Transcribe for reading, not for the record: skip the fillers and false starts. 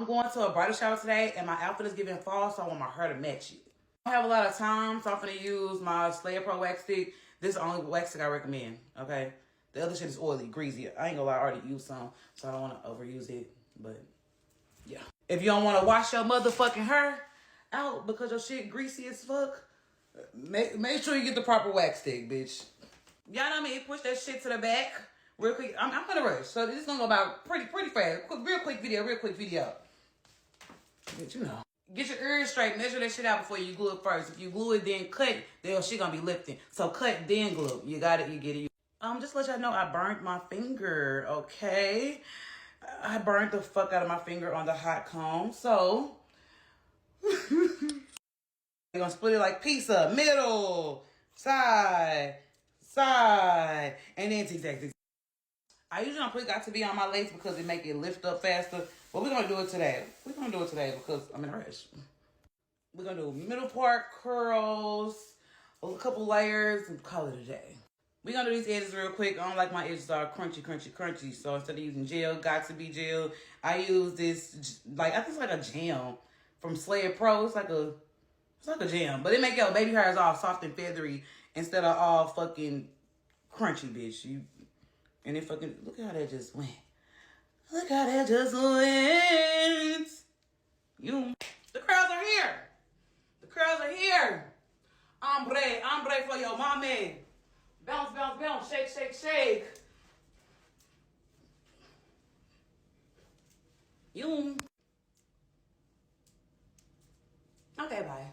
I'm going to a bridal shower today, and my outfit is giving fall, so I want my hair to match it. I don't have a lot of time, so I'm going to use my Slayer Pro wax stick. This is the only wax stick I recommend, okay? The other shit is oily, greasy. I ain't gonna lie, I already used some, so I don't want to overuse it, but yeah. If you don't want to wash your motherfucking hair out because your shit greasy as fuck, make sure you get the proper wax stick, bitch. Y'all know me, push that shit to the back real quick. I'm gonna rush, so this is gonna go about pretty fast. Real quick video. But you know. Get your ears straight, measure that shit out before you glue it first. If you glue it, then cut, then shit gonna be lifting. So cut, then glue. You got it, you get it. Just to let y'all know, I burnt my finger, okay? I burnt the fuck out of my finger on the hot comb, so. You're gonna split it like pizza, middle, side, and then zigzag. I usually don't put got to be on my legs because it make it lift up faster. But we're gonna do it today. We're gonna do it today because I'm in a rush. We're gonna do middle part curls, a couple layers, and call it a day. We're gonna do these edges real quick. I don't like my edges are crunchy. So instead of using gel, got to be gel, I use this, like, I think it's like a jam from Slayer Pro. It's like a jam. But it make your baby hairs all soft and feathery instead of all fucking crunchy, bitch. And it fucking, look how that just went. Look how that just went. The curls are here. The curls are here. Ombre for your mommy. Bounce, shake. Okay, bye.